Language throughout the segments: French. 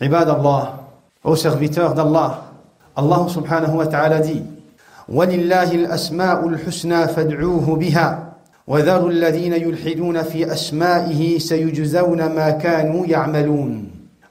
عباد الله, ô serviteurs d'Allah, Allah subhanahu wa ta'ala dit وَلِلَّهِ الْأَسْمَاءُ الْحُسْنَى فَادْعُوهُ بِهَا وَذَرُوا الَّذِينَ يُلْحِدُونَ فِي أَسْمَائِهِ سَيُجْزَوْنَ مَا كَانُوا يَعْمَلُونَ.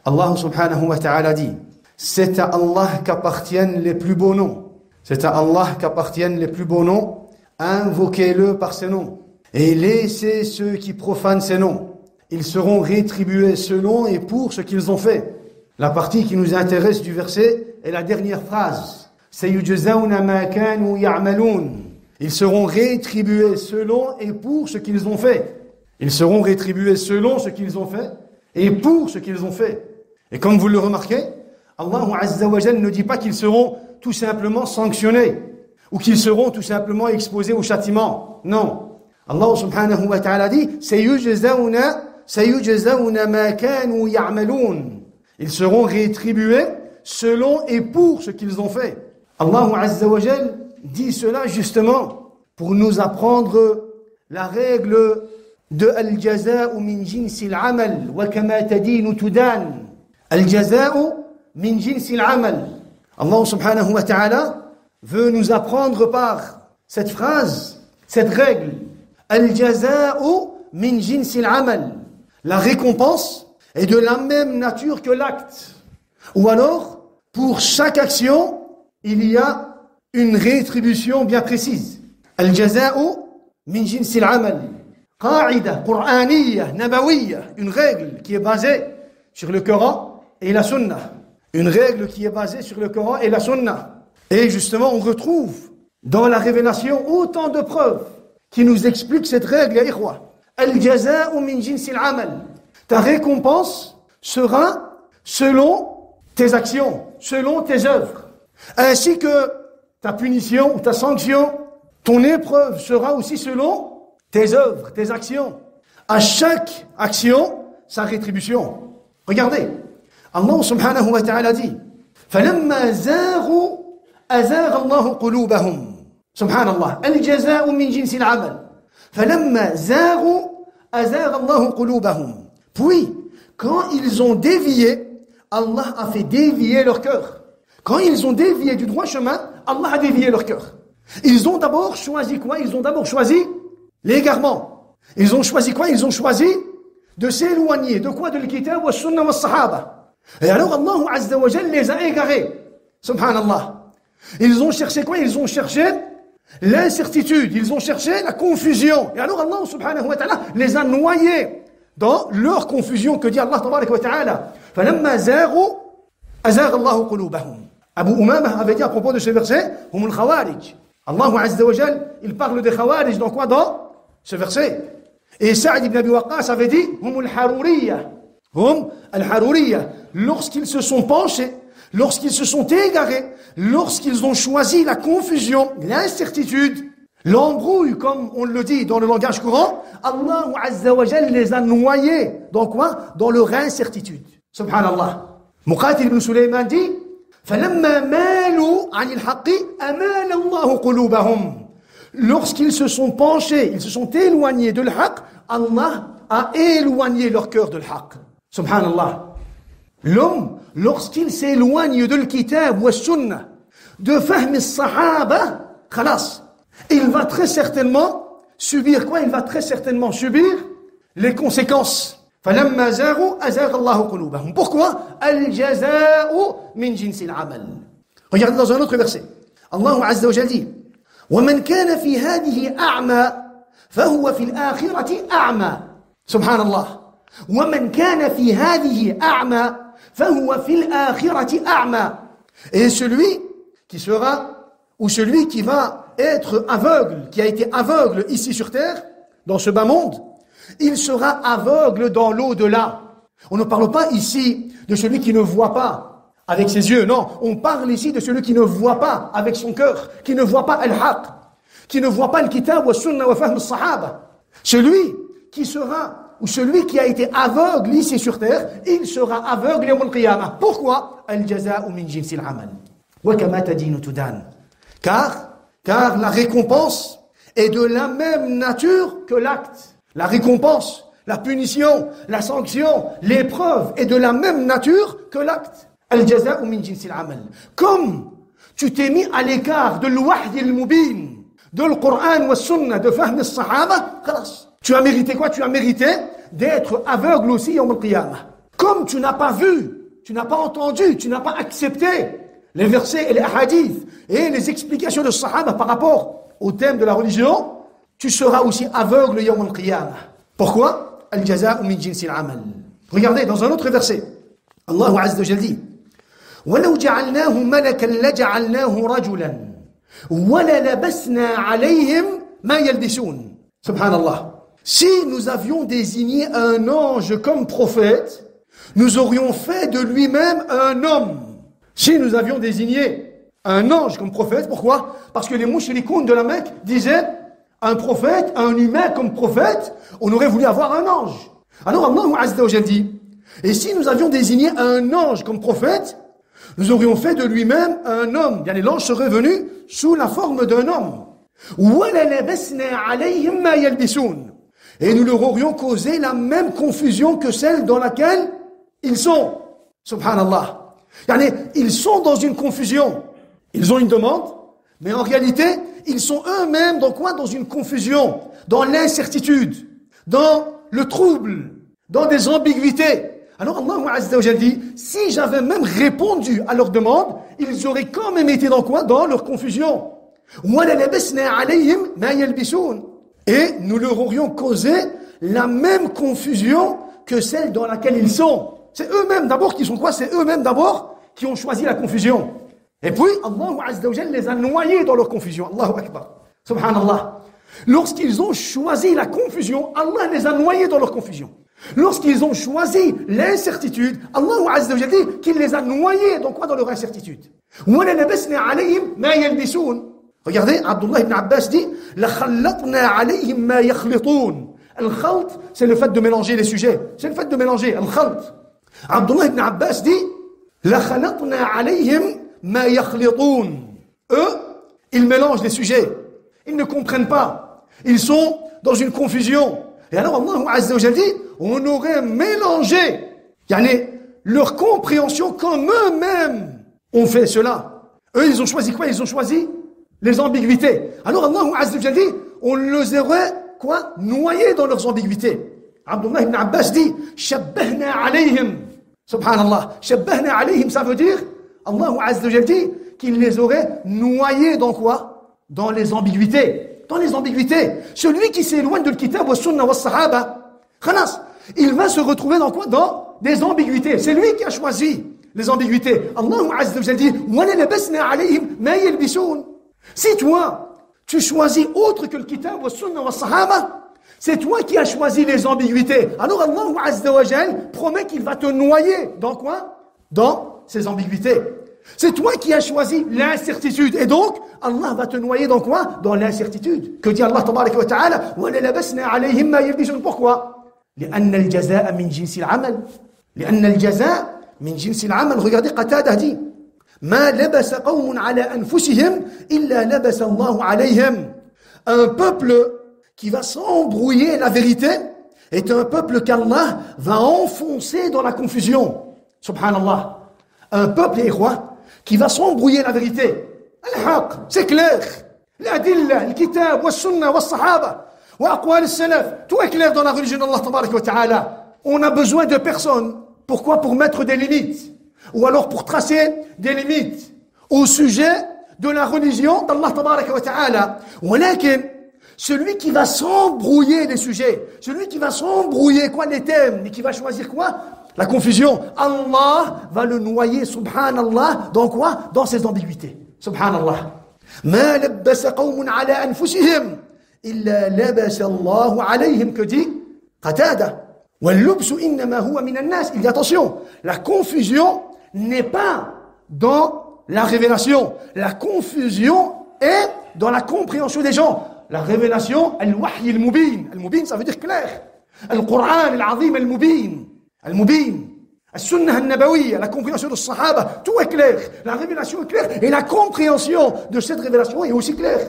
Allah subhanahu wa ta'ala dit, c'est à Allah qu'appartiennent les plus beaux noms. C'est à Allah qu'appartiennent les plus beaux noms. Invoquez-le par ses noms. Et laissez ceux qui profanent ces noms. Ils seront rétribués selon et pour ce qu'ils ont fait. La partie qui nous intéresse du verset est la dernière phrase. سَيُجْزَوْنَ مَا كَانُوا يَعْمَلُونَ. Ils seront rétribués selon et pour ce qu'ils ont fait. Ils seront rétribués selon ce qu'ils ont fait et pour ce qu'ils ont fait. Et comme vous le remarquez, Allah Azza wa Jal ne dit pas qu'ils seront tout simplement sanctionnés ou qu'ils seront tout simplement exposés au châtiment. Non. Allah subhanahu wa ta'ala dit سَيُجْزَوْنَ مَا كَانُوا يَعْمَلُونَ. Ils seront rétribués selon et pour ce qu'ils ont fait. Allah Azza wa Jal dit cela justement pour nous apprendre la règle de al-jaza'u min jinsil amal wa kama tadinu tudan. Al-jaza'u min jinsil amal. Allah subhanahu wa ta'ala veut nous apprendre par cette phrase, cette règle. Al-jaza'u min jinsil amal. La récompense est de la même nature que l'acte. Ou alors, pour chaque action, il y a une rétribution bien précise. Al-jaza'u min jinsil amal. Qa'ida qur'aniyya nabawiyya, une règle qui est basée sur le Coran et la Sunna. Une règle qui est basée sur le Coran et la Sunna. Et justement, on retrouve dans la révélation autant de preuves qui nous expliquent cette règle, ya ikhwa. Al-jaza'u min jinsil amal. Ta récompense sera selon tes actions, selon tes œuvres. Ainsi que ta punition ou ta sanction, ton épreuve sera aussi selon tes œuvres, tes actions. À chaque action, sa rétribution. Regardez, Allah subhanahu wa ta'ala dit فَلَمَّا زَاغُوا أَزَاغَ اللَّهُ قُلُوبَهُمْ. Subhanallah, al-jaza'u min jinsil amal. فَلَمَّا زَاغُوا أَزَاغَ اللَّهُ قُلُوبَهُمْ. Puis, quand ils ont dévié, Allah a fait dévier leur cœur. Quand ils ont dévié du droit chemin, Allah a dévié leur cœur. Ils ont d'abord choisi quoi? Ils ont d'abord choisi l'égarement. Ils ont choisi quoi? Ils ont choisi de s'éloigner. De quoi? De l'kitab wa sunnah wa sahaba. Et alors Allah Azza wa Jal les a égarés. Subhanallah. Ils ont cherché quoi? Ils ont cherché l'incertitude. Ils ont cherché la confusion. Et alors Allah subhanahu wa ta'ala les a noyés dans leur confusion. Que dit Allah tabaraka wa ta'ala? فَلَمَّا زَاغُوا أَزَاغَ اللَّهُ قُلُوبَهُمْ. Abu Umamah avait dit à propos de ce verset, hum al-khawarij. Allah Azza wa Jal, il parle des khawarij dans quoi? Dans ce verset. Et Sa'd ibn Abi Waqqas avait dit, hum al-haruriyya. Hum al-haruriyya. Lorsqu'ils se sont penchés, lorsqu'ils se sont égarés, lorsqu'ils ont choisi la confusion, l'incertitude, l'embrouille, comme on le dit dans le langage courant, Allah Azza wa Jal les a noyés. Dans quoi? Dans leur incertitude. Subhanallah. Muqatil ibn Sulayman dit, فَلَمَّا مَالُوا عَنِ الْحَقِّ أَمَالَ اللَّهُ قُلُوبَهُمْ. Lorsqu'ils se sont penchés, ils se sont éloignés de l'haq, Allah a éloigné leur cœur de l'haq. Subhanallah. L'homme, lorsqu'il s'éloigne de l'kitab wa sunnah, de fahm as-sahaba, khalas, il va très certainement subir quoi? Il va très certainement subir les conséquences. فَلَمَّا زَاغُوا أَزَاغَ اللَّهُ قُلُوبَهُمْ. Pourquoi? الْجَزَاءُ مِنْ جِنْسِ الْعَمَلِ. Regardez dans un autre verset. Allah Azza wa Jal dit وَمَنْ كَانَ فِي هَذِهِ أَعْمَى فَهُوَ فِي الْآخِرَةِ أَعْمَى. Subhanallah. وَمَنْ كَانَ فِي هَذِهِ أَعْمَى فَهُوَ فِي الْآخِرَةِ أَعْمَى. Et celui qui sera, ou celui qui va être aveugle, qui a été aveugle ici sur terre, dans ce bas monde, il sera aveugle dans l'au-delà. On ne parle pas ici de celui qui ne voit pas avec ses yeux, non. On parle ici de celui qui ne voit pas avec son cœur, qui ne voit pas al-haq, qui ne voit pas le kitab wa sunnah wa fahm as-sahaba. Celui qui sera, ou celui qui a été aveugle ici sur terre, il sera aveugle yawm al-qiyamah. Pourquoi? Al-jaza'u min jinsil amal. Wa kama tadinu tudan. Car la récompense est de la même nature que l'acte. La récompense la punition, la sanction, l'épreuve est de la même nature que l'acte. Al-jaza'u min jinsil amal. Comme tu t'es mis à l'écart de l'wahy al-mubin, de le Coran ou Sunna, de fahm al-sahaba, tu as mérité quoi? Tu as mérité d'être aveugle aussi yawm al-qiyamah. Comme tu n'as pas vu, tu n'as pas entendu, tu n'as pas accepté les versets et les hadiths et les explications de sahaba par rapport au thème de la religion, tu seras aussi aveugle yawm al-qiyamah. Pourquoi? Al-jaza'u min jinsil amal. Regardez dans un autre verset, Allah Azza wa Jalla dit وَلَوْ جَعَلْنَاهُ مَلَكًا لَجَعَلْنَاهُ رَجُلًا وَلَلَبَسْنَا عَلَيْهِمْ مَا يَلْبِسُونَ. Subhanallah. Si nous avions désigné un ange comme prophète, nous aurions fait de lui-même un homme. Si nous avions désigné un ange comme prophète, pourquoi? Parce que les mouchrikoun de la Mecque disaient un prophète, un humain comme prophète, on aurait voulu avoir un ange. Alors Allah Azza wa Jalla dit, et si nous avions désigné un ange comme prophète, nous aurions fait de lui-même un homme. Bien, l'ange serait venu sous la forme d'un homme. Et nous leur aurions causé la même confusion que celle dans laquelle ils sont. Subhanallah. Ils sont dans une confusion. Ils ont une demande, mais en réalité, ils sont eux-mêmes dans quoi? Dans une confusion, dans l'incertitude, dans le trouble, dans des ambiguïtés. Alors Allah Azza wa Jalla dit, si j'avais même répondu à leur demande, ils auraient quand même été dans quoi? Dans leur confusion. Et nous leur aurions causé la même confusion que celle dans laquelle ils sont. C'est eux-mêmes d'abord qui sont quoi? C'est eux-mêmes d'abord qui ont choisi la confusion. Et puis Allah Azza wa Jalla les a noyés dans leur confusion. Allahu Akbar. Subhanallah. Lorsqu'ils ont choisi la confusion, Allah les a noyés dans leur confusion. Lorsqu'ils ont choisi l'incertitude, Allah Azza wa Jalla dit qu'il les a noyés dans quoi? Dans leur incertitude. Regardez, Abdullah ibn Abbas dit Al-khalt, c'est le fait de mélanger les sujets. C'est le fait de mélanger. Al-khalt. Abdullah ibn Abbas dit eux, ils mélangent les sujets. Ils ne comprennent pas. Ils sont dans une confusion. Et alors Allah Azza wa Jalla dit, on aurait mélangé leur compréhension comme eux-mêmes ont fait cela. Eux, ils ont choisi quoi? Ils ont choisi les ambiguïtés. Alors Allah Azza wa Jalla dit, on les aurait quoi? Noyés dans leurs ambiguïtés. Abdullah ibn Abbas dit, shabbahna alayhim. Subhanallah. Shabbahna alayhim, ça veut dire, Allah Azza wa Jalla dit qu'il les aurait noyés dans quoi? Dans les ambiguïtés. Dans les ambiguïtés. Celui qui s'éloigne de l'kitab wa sunna wa sahaba, khalas, il va se retrouver dans quoi? Dans des ambiguïtés. C'est lui qui a choisi les ambiguïtés. Allah Azza wa Jalla dit وَلَا لَبَسْنَا عَلَيْهِمْ مَا يَلْبِسُونَ. Si toi, tu choisis autre que le kitab wa sunna wa sahaba, c'est toi qui as choisi les ambiguïtés. Alors Allah Azza wa Jalla promet qu'il va te noyer dans quoi? Dans ces ambiguïtés. C'est toi qui as choisi l'incertitude. Et donc, Allah va te noyer dans quoi? Dans l'incertitude. Que dit Allah tabaraka wa ta'ala? Pourquoi? لأن الجزاء من جنس العمل. لأن الجزاء من جنس العمل. Regardez Qatada dit ما لبس قوم على أنفسهم إلا لبس الله عليهم. Un peuple qui va s'embrouiller la vérité est un peuple qu'Allah va enfoncer dans la confusion. Subhanallah. Un peuple, qui va s'embrouiller la vérité. Al-haq, c'est clair. L'adilla, le kitab, wa sunna, wa sahaba, wa aqwal al-salaf. Tout est clair dans la religion d'Allah tabaraka wa ta'ala. On a besoin de personne. Pourquoi? Pour mettre des limites. Ou alors pour tracer des limites au sujet de la religion d'Allah tabaraka wa ta'ala. Walakin, celui qui va s'embrouiller les sujets, celui qui va s'embrouiller les thèmes, et qui va choisir quoi? La confusion. Allah va le noyer, subhanallah, dans quoi? Dans ses ambiguïtés. Subhanallah. Ma labbasa qawmun ala anfusihim illa labasa Allahu alayhim, que dit Qatada. Wal-lubsu innama huwa min an-nas. Il dit attention, la confusion n'est pas dans la révélation. La confusion est dans la compréhension des gens. La révélation, al-wahy al-mubin. Al-mubin, ça veut dire clair. Al-Qur'an al-azim al-mubin. Al-Mubin, Al-Sunnah al-Nabawiyya, la compréhension de Sahaba, tout est clair. La révélation est claire et la compréhension de cette révélation est aussi claire.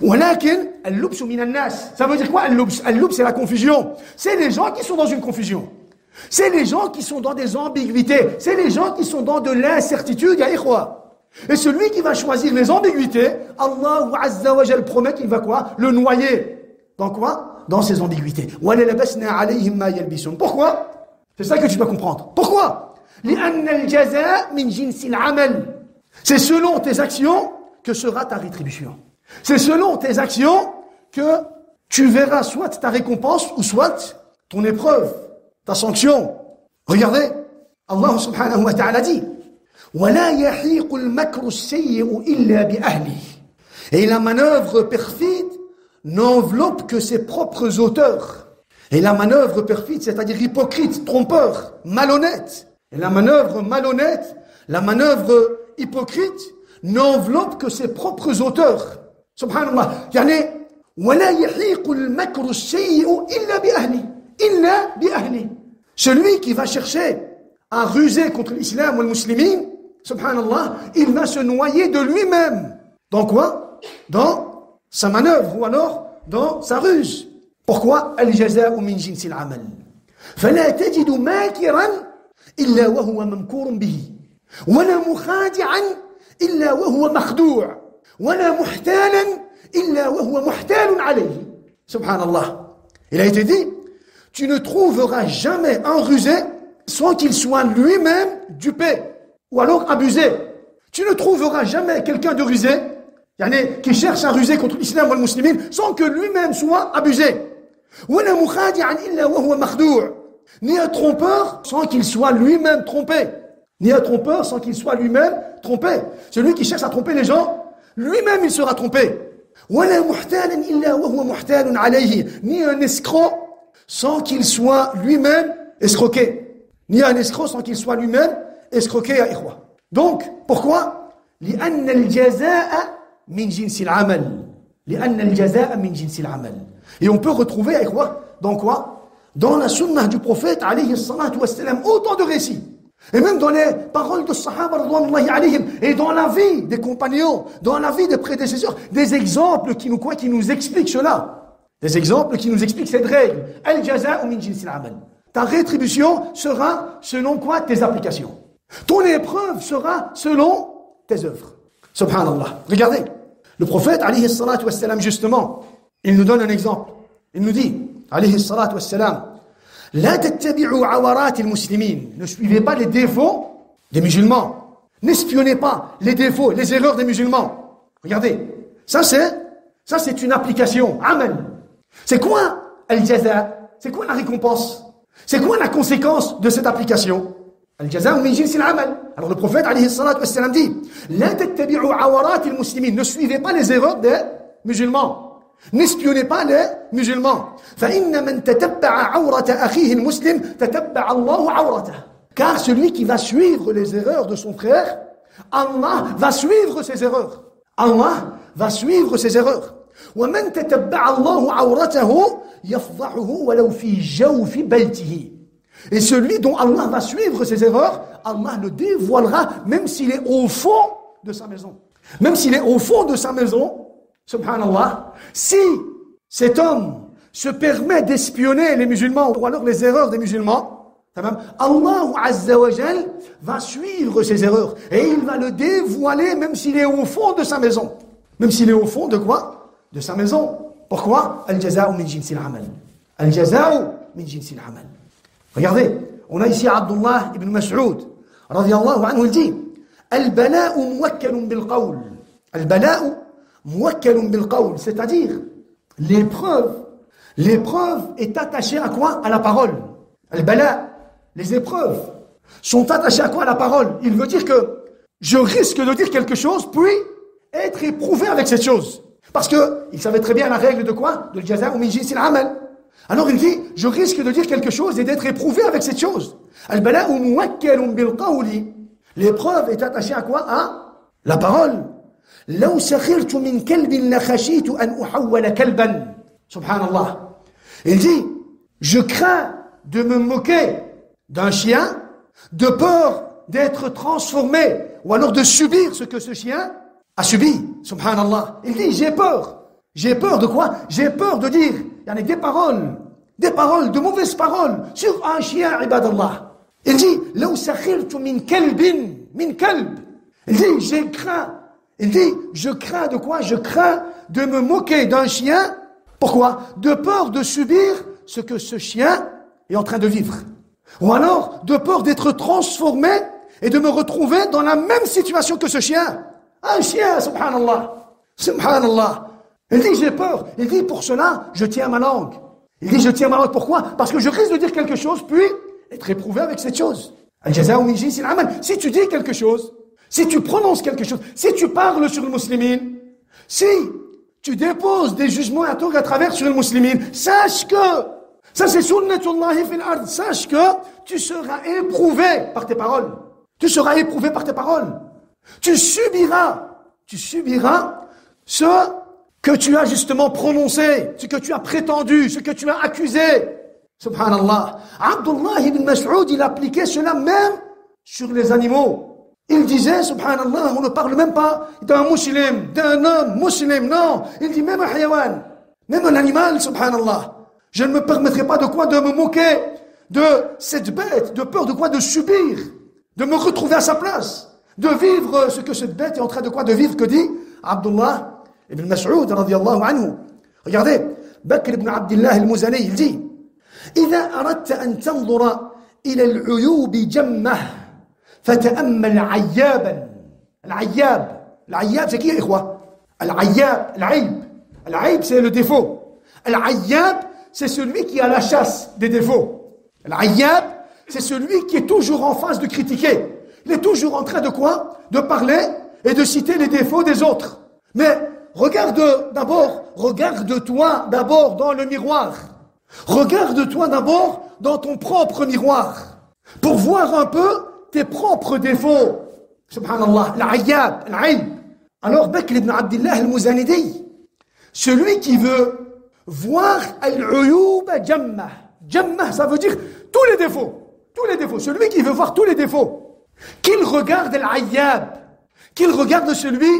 ولكن اللبس من الناس. Ça veut dire quoi اللبس? اللبس c'est la confusion. C'est les gens qui sont dans une confusion. C'est les gens qui sont dans des ambiguïtés. C'est les gens qui sont dans de l'incertitude, ya ikhwa. Et celui qui va choisir les ambiguïtés, Allah Azza wa Jal promet qu'il va quoi? Le noyer. Dans quoi? Dans ces ambiguïtés. Pourquoi? C'est ça que tu dois comprendre. Pourquoi? C'est selon tes actions que sera ta rétribution. C'est selon tes actions que tu verras soit ta récompense ou soit ton épreuve, ta sanction. Regardez, Allah subhanahu wa ta'ala dit وَلَا يَحِيقُ الْمَكْرُ السَّيِّئُ إِلَّا بِأَهْلِهِ. Et la manœuvre perfide n'enveloppe que ses propres auteurs. Et la manœuvre perfide, c'est-à-dire hypocrite, trompeur, malhonnête. Et la manœuvre malhonnête, la manœuvre hypocrite, n'enveloppe que ses propres auteurs. Subhanallah. Yani, وَلَا يَحِيقُ الْمَكْرُ السَّيِّئُ إِلَّا بِأَهْلِهِ. إِلَّا بِأَهْلِهِ. Celui qui va chercher à ruser contre l'islam ou le musulman, subhanallah, il va se noyer de lui-même. Dans quoi? Dans sa manœuvre ou alors dans sa ruse. Pourquoi? Al-jaza'u min jinsil amal. فلا تجد ماكرا إلا وهو ممكور به ولا مخادعا إلا وهو مخدوع ولا محتالا إلا وهو محتال عليه. Subhanallah. Il a été dit, tu ne trouveras jamais un rusé sans qu'il soit lui-même dupé ou alors abusé. Tu ne trouveras jamais quelqu'un de rusé qui cherche à ruser contre l'islam ou le musulman sans que lui-même soit abusé. Ni un trompeur sans qu'il soit lui-même trompé. Ni un trompeur sans qu'il soit lui-même trompé. Celui qui cherche à tromper les gens, lui-même il sera trompé. Ni un escroc sans qu'il soit lui-même escroqué. Ni un escroc sans qu'il soit lui-même escroqué à ikhwa. Donc, pourquoi? لأن الجزاء من جنس العمل. لأن الجزاء من جنس العمل. Et on peut retrouver à ikhwa, dans quoi? Dans la sunnah du prophète alayhi salatu wassalam, autant de récits. Et même dans les paroles de Sahaba radouanullahi alayhim, et dans la vie des compagnons, dans la vie des prédécesseurs, des exemples qui nous expliquent cela. Des exemples qui nous expliquent cette règle. Al-jaza'u min jinsil amal. Ta rétribution sera selon quoi? Tes applications. Ton épreuve sera selon tes œuvres. Subhanallah. Regardez. Le prophète, alayhi salatu wassalam, justement, il nous donne un exemple. Il nous dit, alayhi salatu wassalam, La tattabi'u awarat al-muslimin. Ne suivez pas les défauts des musulmans. N'espionnez pas les défauts, les erreurs des musulmans. Regardez. Ça c'est une application. Amal. C'est quoi al-jaza? C'est quoi la récompense? C'est quoi la conséquence de cette application? Al-jaza'u min jinsil amal. Alors le prophète alayhi salatu wassalam dit La tattabi'u awarat al-muslimin. Ne suivez pas les erreurs des musulmans. N'espionnez pas les musulmans. فَإِنَّ مَنْ تَتَبَّعَ عَوْرَةَ أَخِيهِ الْمُسْلِمِ تَتَبَّعَ اللَّهُ عَوْرَتَهُ. Car celui qui va suivre les erreurs de son frère, Allah va suivre ses erreurs. Allah va suivre ses erreurs. وَمَنْ تَتَبَّعَ اللَّهُ عَوْرَتَهُ يَفْضَحُهُ وَلَوْ فِي جَوْفِ بَيْتِهِ. Et celui dont Allah va suivre ses erreurs, Allah le dévoilera même s'il est au fond de sa maison. Même s'il est au fond de sa maison, subhanallah, si cet homme se permet d'espionner les musulmans ou alors les erreurs des musulmans, Allah Azza wa Jal va suivre ses erreurs et il va le dévoiler même s'il est au fond de sa maison. Même s'il est au fond de quoi? De sa maison. Pourquoi? Al-jaza'u min jinsil amal. Al-jaza'u min jinsil amal. Regardez, on a ici Abdullah ibn Mas'ud radiyallahu anhu, il dit Al-bala'u muwakkalun bil qawl. Al-bala'u muwakkalun bil qawl, c'est-à-dire l'épreuve est attachée à quoi? À la parole. Al-bala, les épreuves sont attachées à quoi? À la parole. Il veut dire que je risque de dire quelque chose puis être éprouvé avec cette chose. Parce que il savait très bien la règle de quoi? De al-jaza'u min jinsil amal. Alors il dit, je risque de dire quelque chose et d'être éprouvé avec cette chose. Al-bala'u muwakkalun bil qawli. L'épreuve est attachée à quoi? À la parole. لو سخرت من كلب لخشيت أن أحول كلبا. Subhanallah. Il dit, je crains de me moquer d'un chien de peur d'être transformé ou alors de subir ce que ce chien a subi. Subhanallah. Il dit, j'ai peur J'ai peur de quoi? J'ai peur de dire, il y a des paroles, de mauvaises paroles sur un chien, ibadallah. Il dit, لو سخرت من كلب. Il dit, je crains de quoi? Je crains de me moquer d'un chien. Pourquoi? De peur de subir ce que ce chien est en train de vivre. Ou alors, de peur d'être transformé et de me retrouver dans la même situation que ce chien. Un chien, subhanallah. Il dit, j'ai peur. Il dit, pour cela, je tiens ma langue. Il dit, je tiens ma langue. Pourquoi? Parce que je risque de dire quelque chose, puis être éprouvé avec cette chose. Si tu dis quelque chose, si tu prononces quelque chose, si tu parles sur le musulman, si tu déposes des jugements à travers sur le musulman, sache que, ça c'est sunnatullahi fil ard, sache que tu seras éprouvé par tes paroles. Tu seras éprouvé par tes paroles. Tu subiras ce que tu as justement prononcé, ce que tu as prétendu, ce que tu as accusé. Subhanallah. Abdullah ibn Mas'ud, il appliquait cela même sur les animaux. Il disait, subhanallah, on ne parle même pas d'un musulman, d'un homme musulman, non. Il dit même un hayawan, même un animal, subhanallah. Je ne me permettrai pas de quoi de me moquer de cette bête, de peur de quoi de subir, de me retrouver à sa place, de vivre ce que cette bête est en train de quoi de vivre, que dit Abdullah ibn Mas'ud, radiyallahu anhu. Regardez, Bakr ibn Abdullah al-Muzani, il dit, إذا أردت أن تنظر إلى العيوب جمة فتأمل عيابا. العياب c'est qui يا إخوة؟ العيب c'est le défaut. العياب c'est celui qui a la chasse des défauts. العياب c'est celui qui est toujours en phase de critiquer. Il est toujours en train de quoi? De parler et de citer les défauts des autres. Mais regarde-toi d'abord dans le miroir. Regarde-toi d'abord dans ton propre miroir pour voir un peu tes propres défauts. Subhanallah, l'ayab. Alors Bakr ibn Abdullah al-Muzanidi, celui qui veut voir al-uyub jammah. Jammah, ça veut dire tous les défauts. Celui qui veut voir tous les défauts. Qu'il regarde l'ayab, qu'il regarde celui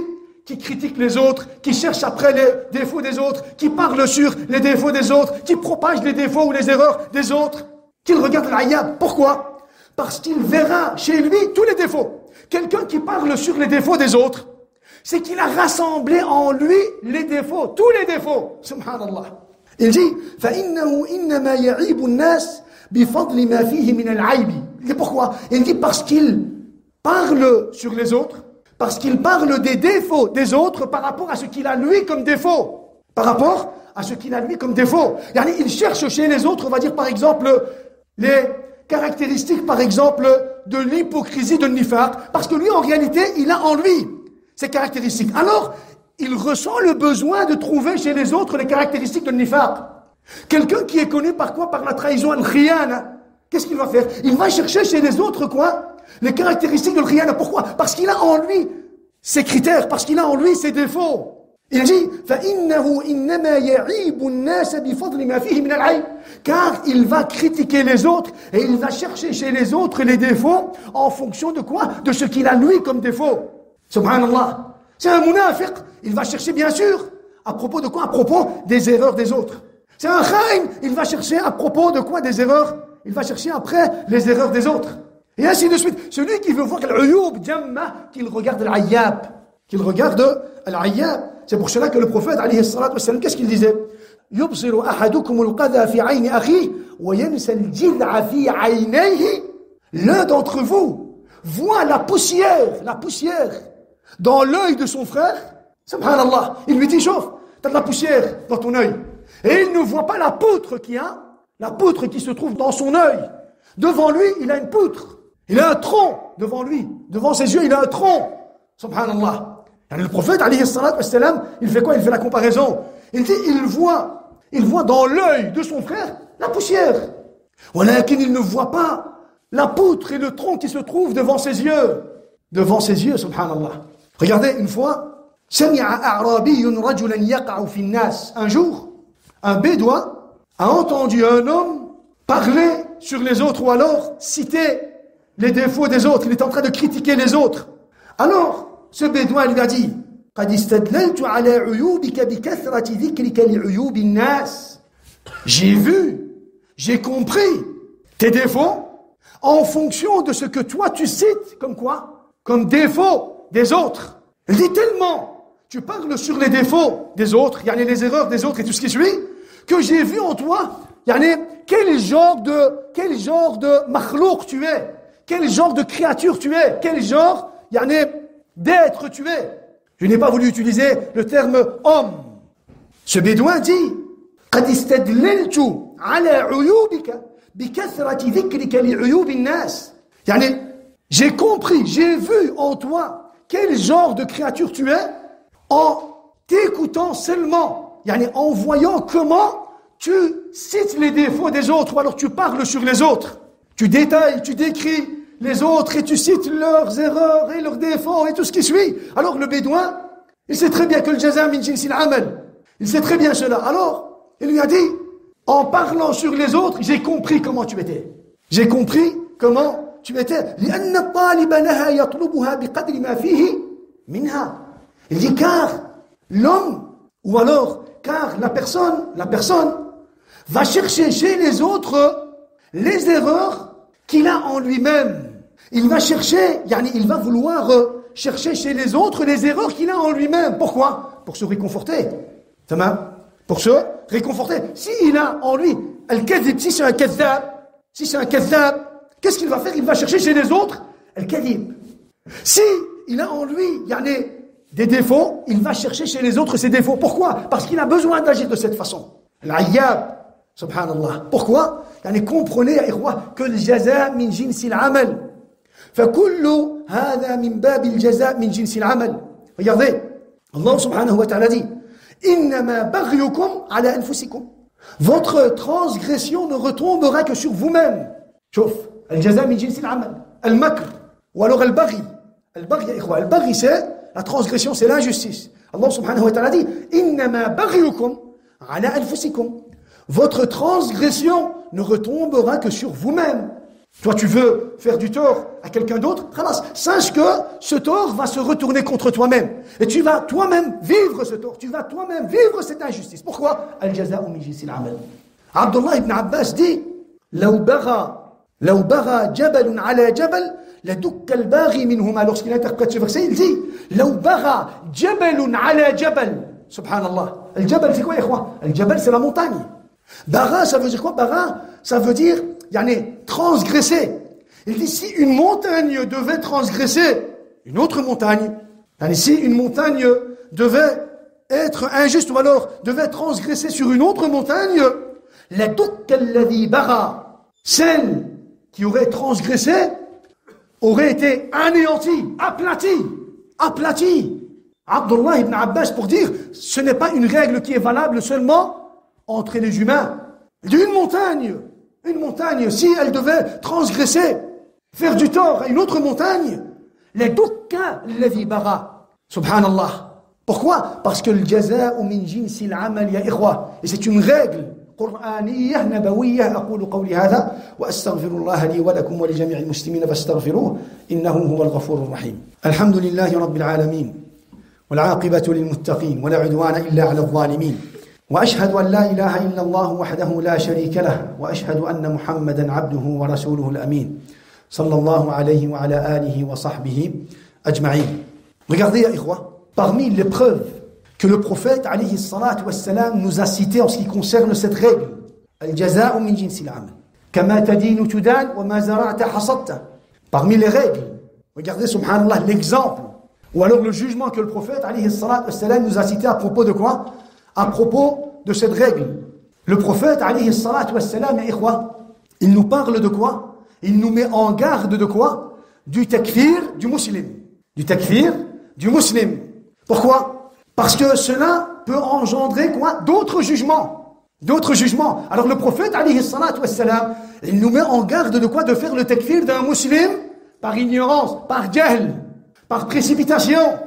qui critique les autres, qui cherche après les défauts des autres, qui parle sur les défauts des autres, qui propage les défauts ou les erreurs des autres, qu'il regarde l'ayab. Pourquoi? Parce qu'il verra chez lui tous les défauts. Quelqu'un qui parle sur les défauts des autres, c'est qu'il a rassemblé en lui les défauts, tous les défauts. Subhanallah. Il dit, فَإِنَّهُ إِنَّمَا يَعِيبُ النَّاسِ بِفَضْلِ مَا فِيهِ مِنَ الْعَيْبِ. Il dit pourquoi? Il dit parce qu'il parle sur les autres, parce qu'il parle des défauts des autres par rapport à ce qu'il a lui comme défaut. Il cherche chez les autres, on va dire par exemple, les caractéristiques par exemple de l'hypocrisie de nifaq, parce que lui en réalité, il a en lui ces caractéristiques. Alors, il ressent le besoin de trouver chez les autres les caractéristiques de nifaq. Quelqu'un qui est connu par quoi? Par la trahison al-khiyana. Qu'est-ce qu'il va faire? Il va chercher chez les autres quoi? Les caractéristiques de l'khiyana. Pourquoi? Parce qu'il a en lui ses critères, parce qu'il a en lui ses défauts. Il dit فَإِنَّهُ إِنَّمَا يَعِيبُ النَّاسَ بِفَضْلِ مَا فِيهِ مِنَ الْعَيْبِ. Car il va critiquer les autres et il va chercher chez les autres les défauts en fonction de quoi? De ce qu'il a lui comme défaut. Subhanallah. C'est un munafiq. Il va chercher bien sûr à propos de quoi? À propos des erreurs des autres. C'est un khaïn. Il va chercher à propos de quoi? Des erreurs. Il va chercher après les erreurs des autres. Et ainsi de suite. Celui qui veut voir l'uyub jamma, qu'il regarde l'ayab. C'est pour cela que le prophète, alayhi salatu wassalam, qu'est-ce qu'il disait? يبصر أحدكم القذى في عين أخيه وينسى الجذع في عينيه. L'un d'entre vous voit la poussière dans l'œil de son frère. Subhanallah. Il lui dit, chauffe, t'as de la poussière dans ton œil. Et il ne voit pas la poutre qui se trouve dans son œil. Devant lui, il a une poutre. Il a un tronc devant lui. Devant ses yeux, il a un tronc. Subhanallah. Et le prophète, alayhi salatu wassalam, il fait quoi? Il fait la comparaison. Il dit, il voit dans l'œil de son frère la poussière. Walakin il ne voit pas la poutre et le tronc qui se trouvent devant ses yeux. Devant ses yeux, subhanallah. Regardez, une fois, un jour, un bédouin a entendu un homme parler sur les autres ou alors citer les défauts des autres. Il est en train de critiquer les autres. Alors, ce bédouin lui a dit, قد استدللت على عيوبك بكثرة ذكرك لعيوب الناس. J'ai vu, j'ai compris tes défauts en fonction de ce que toi tu cites comme quoi? Comme défaut des autres. Il dit tellement, tu parles sur les défauts des autres, yani les erreurs des autres et tout ce qui suit, que j'ai vu en toi, yani quel genre de makhlouk tu es, quel genre de créature tu es, quel genre yani d'être tu es. Je n'ai pas voulu utiliser le terme homme. Ce bédouin dit قد استدللت على عيوبك بكثرة ذكرك لعيوب الناس. يعني j'ai compris, j'ai vu en toi quel genre de créature tu es en t'écoutant seulement, yani en voyant comment tu cites les défauts des autres ou alors tu parles sur les autres. Tu détailles, tu décris les autres et tu cites leurs erreurs et leurs défauts et tout ce qui suit. Alors le bédouin, il sait très bien que le jaza min jinsil amal. Il sait très bien cela. Alors, il lui a dit, en parlant sur les autres, j'ai compris comment tu étais. J'ai compris comment tu étais. لأن الطالب لها يطلبها بقدر ما فيه منها. Il dit car l'homme, ou alors car la personne va chercher chez les autres les erreurs qu'il a en lui-même. Il va chercher, il va vouloir chercher chez les autres les erreurs qu'il a en lui-même. Pourquoi? Pour se réconforter. Tamam? Pour se réconforter. S'il a en lui al-kadhib, si c'est un kadhab, qu'est-ce qu'il va faire? Il va chercher chez les autres al-kadhib. Si il a en lui des défauts, il va chercher chez les autres ses défauts. Pourquoi? Parce qu'il a besoin d'agir de cette façon. Al-ayyab, subhanallah. Pourquoi? Comprenez que le jaza min jinsil amal. فكل هذا من باب الجزاء من جنس العمل. Regardez, Allah subhanahu wa ta'ala dit إنما بغيكم على أنفسكم. Votre transgression ne retombera que sur vous-même. شوف الجزاء من جنس العمل. المكر ou alors البغي. البغي يا إخوة, البغي c'est la transgression, c'est l'injustice. Allah subhanahu wa ta'ala dit إنما بغيكم على أنفسكم. Votre transgression ne retombera que sur vous-même. Toi, tu veux faire du tort à quelqu'un d'autre, sache que ce tort va se retourner contre toi-même. Et tu vas toi-même vivre ce tort. Tu vas toi-même vivre cette injustice. Pourquoi? Al-jaza'u min jinsil amal. Abdullah ibn Abbas dit لو بغى جبل على جبل لدك الباغي منهما. Lorsqu'il interprète ce verset, il dit لو بغى جبل على جبل. Subhanallah. Al-jabal, c'est quoi, ikhwa? Al-jabal, c'est la montagne. Bara, ça veut dire quoi? Bara, ça veut dire transgresser. Il dit si une montagne devait transgresser une autre montagne, si une montagne devait être injuste ou alors devait transgresser sur une autre montagne, la dukka alladhi bara, celle qui aurait transgressé aurait été anéantie, aplatie. Abdullah ibn Abbas pour dire ce n'est pas une règle qui est valable seulement entre les humains. D'une montagne, si elle devait transgresser, faire du tort à une autre montagne, la dukka alladhi bara. Subhanallah. Pourquoi? Parce que le jaza'u min jinsil amal ya ikhwa. Et c'est une règle قرآنية نبوية. أقول قولي هذا وأستغفر الله لي ولكم ولجميع المسلمين فاستغفروه إنه هو الغفور الرحيم. الحمد لله رب العالمين والعاقبة للمتقين ولا عدوان إلا على الظالمين. وأشهد أن لا إله إلا الله وحده لا شريك له وأشهد أن محمدا عبده ورسوله الأمين صلى الله عليه وعلى آله وصحبه أجمعين. Regardez, ya ikhwa, parmi les preuves que le prophète alayhi salatu wassalam nous a citées en ce qui concerne cette règle, al-jaza'u min jinsil amal, kama tadinu tudan wa ma zara'ta hasadta. Parmi les règles, regardez subhanallah l'exemple ou alors le jugement que le prophète alayhi salatu wassalam nous a cité à propos de quoi? À propos de cette règle. Le prophète alayhi salatu wassalam, ya ikhwa, il nous parle de quoi? Il nous met en garde de quoi? Du takfir du musulman. Du takfir du musulman. Pourquoi? Parce que cela peut engendrer quoi? D'autres jugements. Alors le prophète, alayhi salatu wassalam, il nous met en garde de quoi? De faire le takfir d'un musulman par ignorance, par jahl, par précipitation.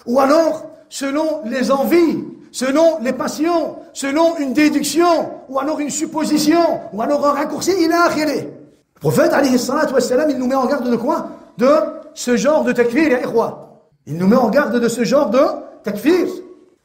Ou alors, selon les envies, selon les passions, selon une déduction, ou alors une supposition, ou alors un raccourci, il a akhiré. Le prophète, alayhi salatu wassalam, il nous met en garde de quoi? De ce genre de takfir, ya ikhwa. Il nous met en garde de ce genre de takfir.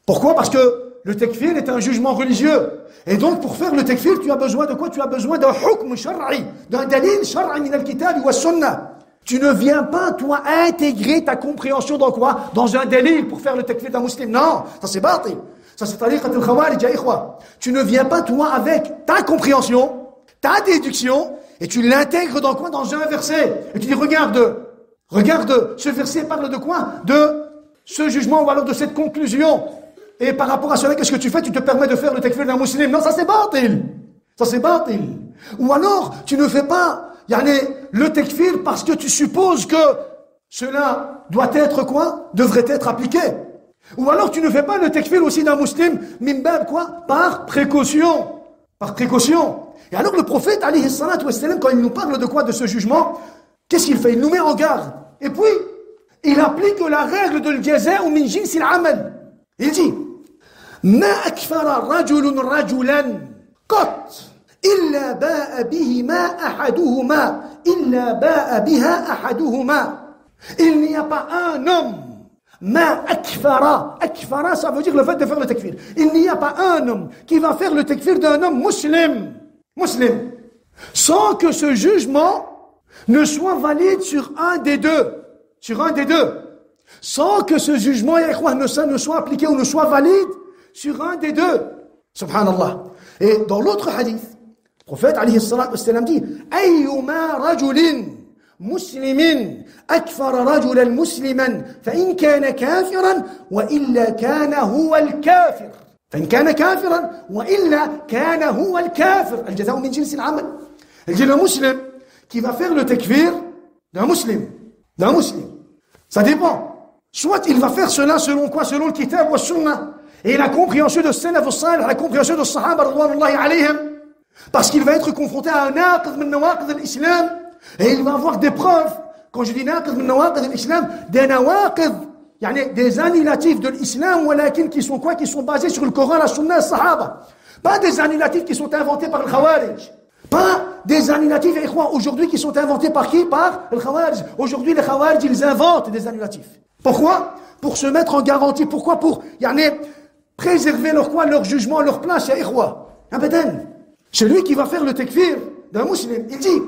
Pourquoi? Parce que le takfir est un jugement religieux. Et donc, pour faire le takfir, tu as besoin de quoi? Tu as besoin d'un hukm shar'i, d'un dalil shar'i min al-kitab wa sunnah. Tu ne viens pas, toi, intégrer ta compréhension dans quoi? Dans un dalil pour faire le takfir d'un musulman. Non, ça c'est batil. Ça c'est tariqat al-khawarij, ya ikhwa. Tu ne viens pas, toi, avec ta compréhension, ta déduction, et tu l'intègres dans quoi? Dans un verset. Et tu dis, regarde, ce verset parle de quoi? De ce jugement ou alors de cette conclusion. Et par rapport à cela, qu'est-ce que tu fais? Tu te permets de faire le takfir d'un musulman. Non, ça c'est batil. Ça c'est batil. Ou alors, tu ne fais pas le takfir parce que tu supposes que cela doit être quoi? Devrait être appliqué. Ou alors tu ne fais pas le takfir aussi d'un musulman, mimbab quoi? Par précaution. Par précaution. Et alors le prophète, alayhi salatu wassalam, quand il nous parle de quoi? De ce jugement, qu'est-ce qu'il fait? Il nous met en garde. Et puis, il applique la règle de l'jaza'u min jinsil amal. Il dit, ma akfara rajulun rajulan qat. إلا باء بهما أحدهما إلا باء بها أحدهما. Il n'y a pas un homme ma akfara. Akfara, ça veut dire le fait de faire le takfir. Il n'y a pas un homme qui va faire le takfir d'un homme musulman sans que ce jugement ne soit valide sur un des deux. Sans que ce jugement ne soit appliqué ou ne soit valide sur un des deux. Subhanallah. Et dans l'autre hadith, le prophète alayhi salatu wassalam dit ayyuma rajulin muslimin akfara rajulan musliman fa in kana kafiran wa illa kana huwa al-kafir. Fa in kana kafiran wa illa kana huwa al-kafir. Al-jaza'u min jinsi al-amal. Il dit le musulman qui va faire le takfir d'un musulman. Ça dépend. Soit il va faire cela selon quoi? Selon le kitab wa sunnah. Et la compréhension de salaf al-salih, la compréhension de sahaba radwanullahi alayhim. Parce qu'il va être confronté à un naqid min nawaqid al-islam. Et il va avoir des preuves. Quand je dis naqid min nawaqid al-islam, des nawaqid, des annulatifs de l'islam, qui sont quoi? Qui sont basés sur le Coran, la sunna, la sahaba. Pas des annulatifs qui sont inventés par le khawarij. Pas des annulatifs, aujourd'hui, qui sont inventés par qui? Par le khawarij. Aujourd'hui, les khawarij, ils inventent des annulatifs. Pourquoi? Pour se mettre en garantie. Pourquoi? Pour, préserver leur jugement, leur place, ya ikhwa. Abadan. Celui qui va faire le takfir d'un musulman, il dit,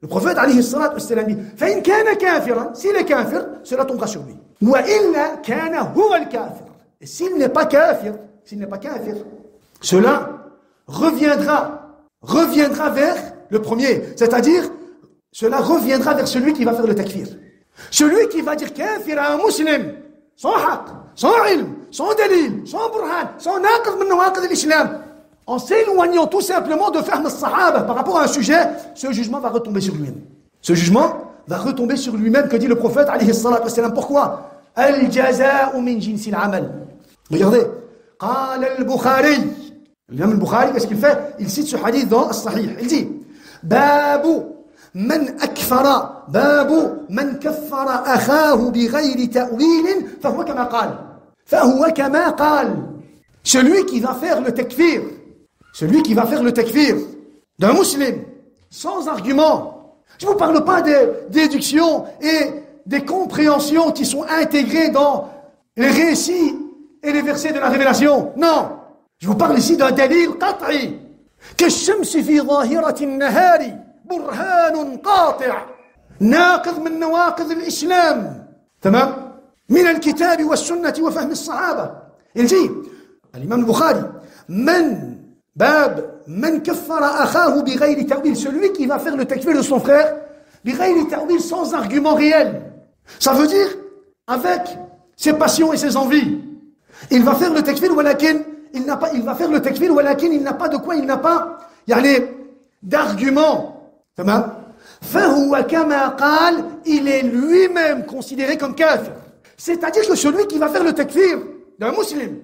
le prophète alayhi salatu wassalam dit, fa in kana kafiran, s'il est kafir, cela tombera sur lui. Wa illa kana huwa al-kafir. Et s'il n'est pas kafir, cela reviendra vers le premier. C'est-à-dire, cela reviendra vers celui qui va faire le takfir. Celui qui va dire kafir à un musulman, sans haqq, sans ilm, sans dalil, sans burhan, sans naqid min nawaqid al-islam, en s'éloignant tout simplement de fahm al-sahaba par rapport à un sujet, ce jugement va retomber sur lui-même. Que dit le prophète alayhi salatu wassalam. Pourquoi? Al-jaza'u min jinsi al-amal. Regardez. Qala al-Bukhari. L'imam al-Bukhari, qu'est-ce qu'il fait? Il cite ce hadith dans al-Sahih. Il dit Babu man kaffara akhahu bighayri ta'wil fahuwa kama qala. Celui qui va faire le takfir d'un musulman sans argument. Je ne vous parle pas des déductions et des compréhensions qui sont intégrées dans les récits et les versets de la révélation. Non. Je vous parle ici d'un dalil qat'i. كالشمس في ظاهرة النهار برهان قاطع ناقض من نواقض الإسلام تمام من الكتاب والسنة وفهم الصحابة. Il dit الإمام البخاري من كفر أخاه بغير تأويل, celui qui va faire le takfir de son frère بغير تأويل, sans argument réel. Ça veut dire avec ses passions et ses envies. Il va faire le takfir ولكن il va faire le takfir ولكن il n'a pas de quoi, il n'a pas d'argument. تمام. فهو كما قال, il est lui-même considéré comme kafir. C'est-à-dire que celui qui va faire le takfir d'un musulman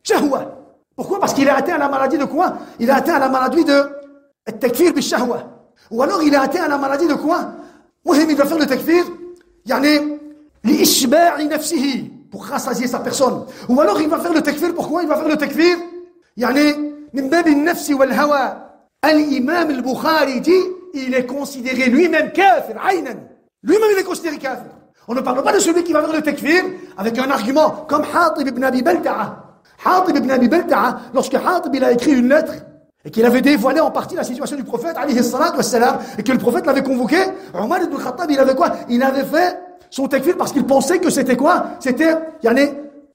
shahwa. Pourquoi? Parce qu'il est atteint à la maladie de quoi? Il est atteint à la maladie de takfir bil shahwa. Ou alors il est atteint à la maladie de quoi? Il va faire le takfir li ishba'i nafsihi, pour rassasier sa personne. Ou alors il va faire le takfir, pourquoi? Il va faire le takfir min bab an-nafs wal hawa. Al-imam al-Bukhari dit, il est considéré lui-même kafir, aynan. Lui-même il est considéré kafir. On ne parle pas de celui qui va faire le takfir avec un argument, comme Hatib ibn Abi Balta'a. Hatib ibn Abi Balta'a, lorsque Hatib il a écrit une lettre, et qu'il avait dévoilé en partie la situation du prophète, alayhi salatu wassalam, et que le prophète l'avait convoqué, Omar ibn Khattab, il avait quoi? Il avait fait son takfir parce qu'il pensait que c'était quoi? C'était,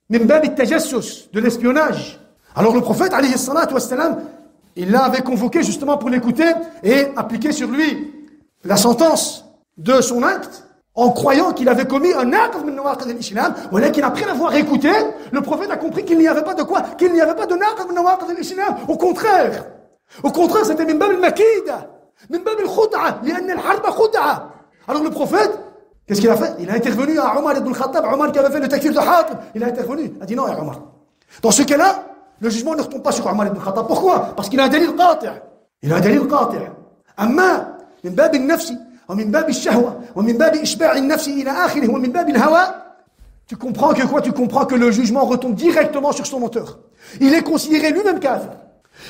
min bab al-tajassus, de l'espionnage. Alors le prophète, alayhi salatu wassalam, il l'avait convoqué justement pour l'écouter et appliquer sur lui la sentence de son acte, en croyant qu'il avait commis un acte min nawaqid al-islam, mais qu'après l'avoir écouté, le prophète a compris qu'il n'y avait pas de quoi? Qu'il n'y avait pas de naqd min nawaqid al-islam. Au contraire, c'était min bab al-makida, min bab al-khud'a, li'anna al-harba khud'a. Alors le prophète, qu'est-ce qu'il a fait? Il a intervenu à Omar ibn Khattab, Omar qui avait fait le takfir de Hatib. Il a intervenu, il a dit non, ya Omar. Dans ce cas-là, le jugement ne retombe pas sur Omar ibn Khattab. Pourquoi? Parce qu'il a un dalil qati'. Il a un dalil qati'. Amma, min bab al-nafsi, ومن باب الشهوة ومن باب إشباع النفس إلى آخره ومن باب الهوى. Tu comprends que quoi? Tu comprends que le jugement retombe directement sur son auteur. Il est considéré lui-même kafir.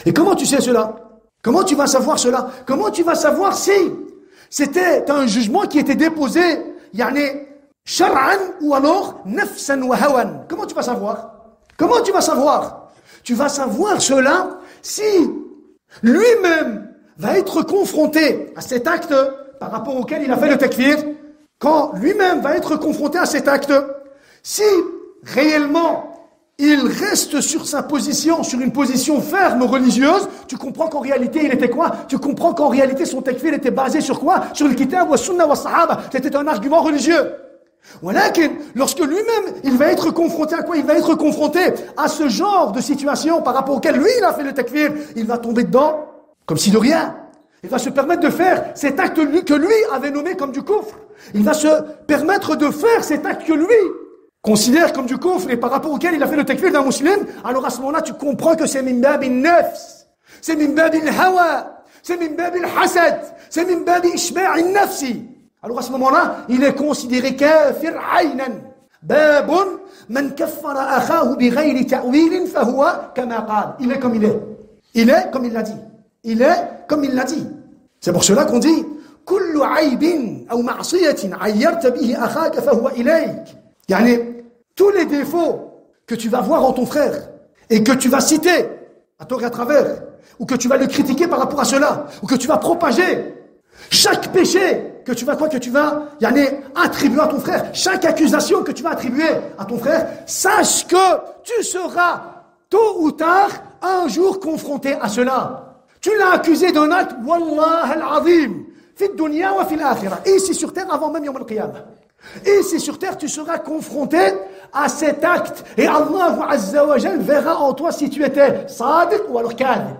Et comment tu sais cela? Comment tu vas savoir cela? Comment tu vas savoir si c'était un jugement qui était déposé shar'an ou alors nafsan wa hawan? Comment tu vas savoir? Comment tu vas savoir? Tu vas savoir cela si lui-même va être confronté à cet acte par rapport auquel il a fait le takfir, quand lui-même va être confronté à cet acte, si réellement il reste sur sa position, sur une position ferme religieuse, tu comprends qu'en réalité il était quoi? Tu comprends qu'en réalité son takfir était basé sur quoi? Sur le kitab wa sunna wa sahaba. C'était un argument religieux. Walakin, lorsque lui-même il va être confronté à quoi? Il va être confronté à ce genre de situation par rapport auquel lui il a fait le takfir, il va tomber dedans comme si de rien. Il va se permettre de faire cet acte que lui avait nommé comme du kufr. Il va se permettre de faire cet acte que lui considère comme du kufr et par rapport auquel il a fait le takfir d'un musulman. Alors à ce moment-là, tu comprends que c'est min bab al-nafs, c'est min bab al-hawa, c'est min bab al-hasad, c'est min bab ishba' al-nafsi. Alors à ce moment-là, il est considéré kafir aynan. Babun man kaffara akhahu bighayri ta'wil fahuwa kama qala. Il est comme il est. Il est comme il l'a dit. Il est comme il l'a dit. C'est pour cela qu'on dit كل عيب أو معصية عيرت به أخاك فهو إليك. Tous les défauts que tu vas voir en ton frère et que tu vas citer à tort et à travers, ou que tu vas le critiquer par rapport à cela, ou que tu vas propager, chaque péché que tu vas attribuer à ton frère, chaque accusation que tu vas attribuer à ton frère, sache que tu seras tôt ou tard un jour confronté à cela. Tu l'as accusé d'un acte, wallah al-azim, fi dunya wa fi l'akhirah. Ici sur terre, avant même Yom al-Qiyamah. Ici sur terre, tu seras confronté à cet acte. Et Allah Azza wa Jal verra en toi si tu étais sadiq ou alors kadhib.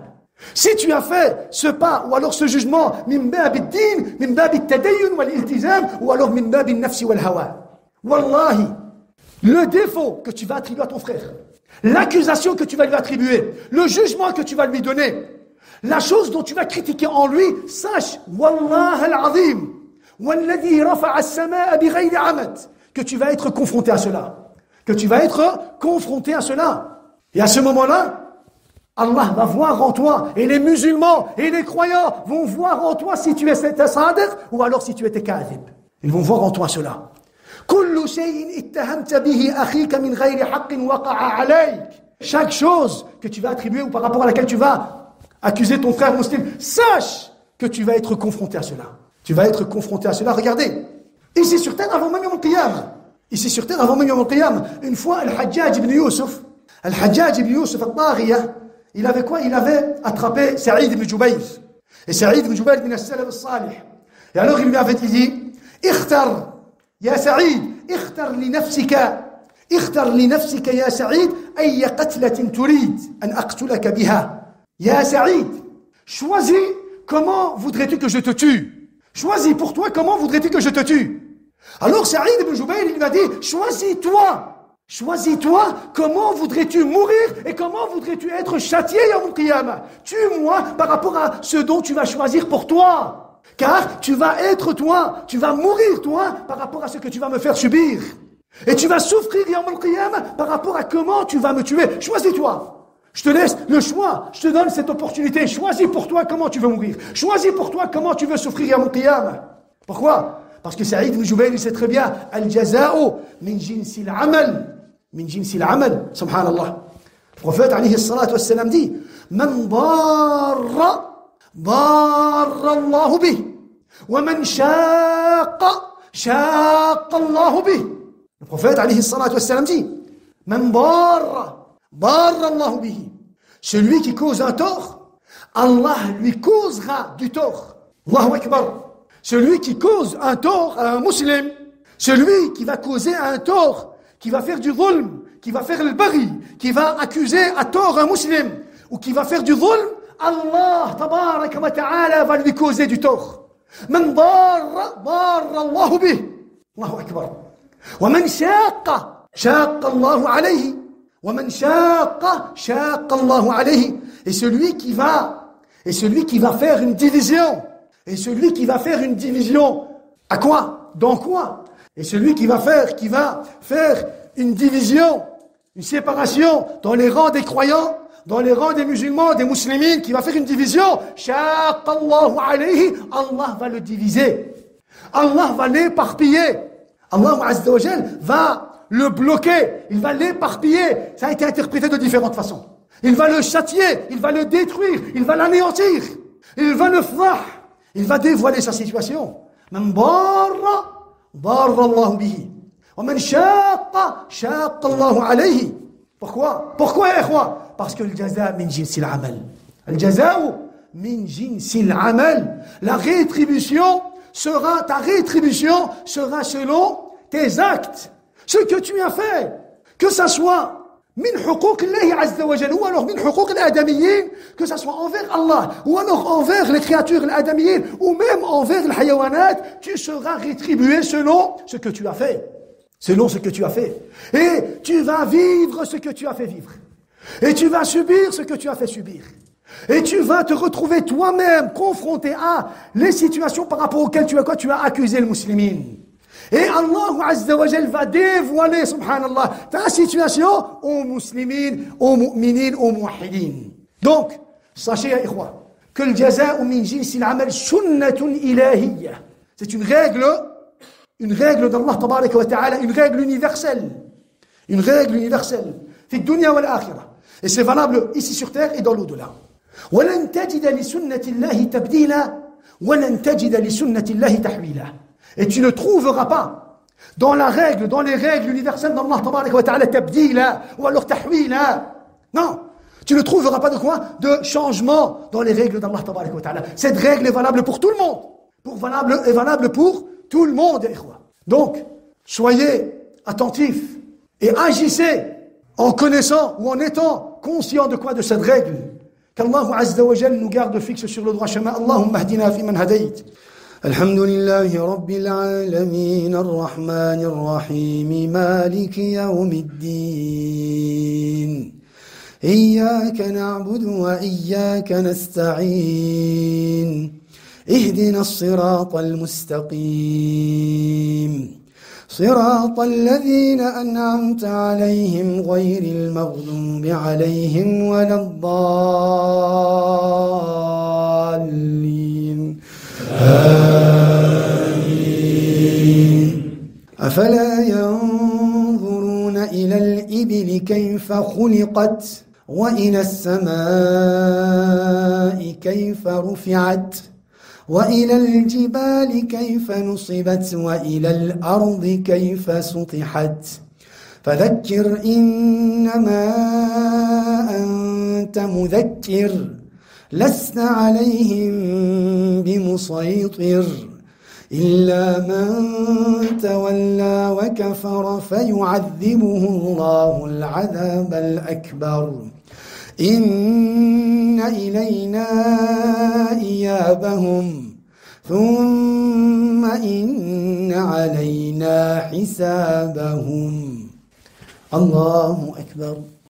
Si tu as fait ce pas, ou alors ce jugement, min bab ad-din, min bab al-tadayyun wal-iltizam, ou alors min bab al-nafsi wal-hawa. Wallahi, le défaut que tu vas attribuer à ton frère, l'accusation que tu vas lui attribuer, le jugement que tu vas lui donner, la chose dont tu vas critiquer en lui, sache, wallah al-azim, walladhi rafa'a as-samaa bighayri 'amad, que tu vas être confronté à cela. Que tu vas être confronté à cela. Et à ce moment-là, Allah va voir en toi, et les musulmans et les croyants vont voir en toi si tu es sadiq ou alors si tu étais kadhib. Ils vont voir en toi cela. Kullu shay'in ittahamta bihi akhika min ghayri haqqin waqa'a 'alayk. Chaque chose que tu vas attribuer ou par rapport à laquelle tu vas accuser ton frère musulman, sache que tu vas être confronté à cela. Tu vas être confronté à cela. Regardez, ici sur terre, avant même Yom al-Qiyamah, ici sur terre, avant même Yom al-Qiyamah, une fois, Al-Hajjaj ibn Yusuf al-Taghiya, il avait quoi? Il avait attrapé Saïd ibn Jubayr. Et Saïd ibn Jubayr min as-salaf as-salih. Et alors il lui avait dit, اختر يا سعيد اختر لنفسك يا سعيد أي قتلة تريد أن أقتلك بها. Ya Saïd, choisis comment voudrais-tu que je te tue. Choisis pour toi comment voudrais-tu que je te tue. Alors Saïd ibn Jubayr, il lui a dit, choisis-toi comment voudrais-tu mourir et comment voudrais-tu être châtié Yawm al-Qiyamah. Tue-moi par rapport à ce dont tu vas choisir pour toi. Car tu vas être toi, tu vas mourir toi par rapport à ce que tu vas me faire subir. Et tu vas souffrir Yawm al-Qiyamah par rapport à comment tu vas me tuer. Choisis-toi. Je te laisse le choix, je te donne cette opportunité. Choisis pour toi comment tu veux mourir. Choisis pour toi comment tu veux souffrir Yawm al-Qiyamah. Pourquoi? Parce que Saïd ibn Jubayr, il sait très bien, Al-jaza'u min jinsil amal. Min jinsil amal, subhanallah. Le prophète, alayhi salatu wassalam, dit, Man darra, darra Allahu bih. Wa man shaqa, shaqa Allahu bih. Le prophète, alayhi salatu wassalam, dit, Man darra, darra Allahu bih. Celui qui cause un tort, Allah lui causera du tort. Allahu Akbar. Celui qui cause un tort à un musulman, celui qui va causer un tort, qui va faire du zulm, qui va faire le baghi, qui va accuser à tort un musulman, ou qui va faire du zulm, Allah tabaraka wa ta'ala va lui causer du tort. Man darra, darra Allahu bih. Allahu Akbar. Wa man shaqa, shaqa Allahu alayhi. Wa man shaqa, shaqa Allahu alayhi. Et celui qui va faire une division. Et celui qui va faire une division, à quoi? Dans quoi? Et celui qui va faire une division, une séparation dans les rangs des croyants, dans les rangs des musulmans, des musulmans, qui va faire une division, shaqallahu alayhi, Allah va le diviser. Allah va l'éparpiller. Allah Azza wa Jal va le bloquer, il va l'éparpiller. Ça a été interprété de différentes façons. Il va le châtier, il va le détruire, il va l'anéantir, il va le faire. Il va dévoiler sa situation. Man darra, darra Allahu bihi. Wa man shaqa, shaqa Allahu alayhi. Pourquoi? Pourquoi, ya ikhwa? Parce que le jaza min jinsil amal. Le jaza min jinsil amal. Ta rétribution sera selon tes actes. Ce que tu as fait. Que ça soit min huquq Allah Azza wa Jalla, ou alors min huquq al-adamiyyin, que ça soit envers Allah, ou alors envers les créatures al-adamiyyin, ou même envers les hayawanat, tu seras rétribué selon ce que tu as fait. Selon ce que tu as fait. Et tu vas vivre ce que tu as fait vivre. Et tu vas subir ce que tu as fait subir. Et tu vas te retrouver toi-même confronté à les situations par rapport auxquelles tu as accusé le musulman. Et Allah Azza wa Jal va dévoiler, subhanallah, ta situation aux musulmans, aux mu'minines, aux muwahhidines. Donc, sachez, ya ikhwa, que le jaza'u min jinsil amal sunnatun ilahiyya. C'est une règle d'Allah tabaraka wa ta'ala, une règle universelle. Une règle universelle. Fi dunya wal akhirah. Et c'est valable ici sur terre et dans l'au-delà. وَلَن تَجِدَ لِسُنَّةِ اللَّهِ تَبْدِيلًا وَلَن تَجِدَ لِسُنَّةِ اللَّهِ تَحْوِيلًا. Et tu ne trouveras pas dans les règles universelles d'Allah tabaraka wa ta'ala tabdila ou alors tahwila. Non, tu ne trouveras pas de quoi? De changement dans les règles d'Allah tabaraka wa ta'ala. Cette règle est valable pour tout le monde. Est valable pour tout le monde, ya ikhwa. Donc, soyez attentifs et agissez en connaissant ou en étant conscient de quoi? De cette règle. Qu'Allah Azza wa Jal nous garde fixe sur le droit chemin. Allahumma hdina fi man hadayt. الحمد لله رب العالمين الرحمن الرحيم مالك يوم الدين إياك نعبد وإياك نستعين اهدنا الصراط المستقيم صراط الذين أنعمت عليهم غير المغضوب عليهم ولا الضالين آمين. أفلا ينظرون إلى الإبل كيف خلقت وإلى السماء كيف رفعت وإلى الجبال كيف نصبت وإلى الأرض كيف سطحت فذكر إنما أنت مذكر لست عليهم بمسيطر إلا من تولى وكفر فيعذبه الله العذاب الأكبر إن إلينا إيابهم ثم إن علينا حسابهم الله أكبر.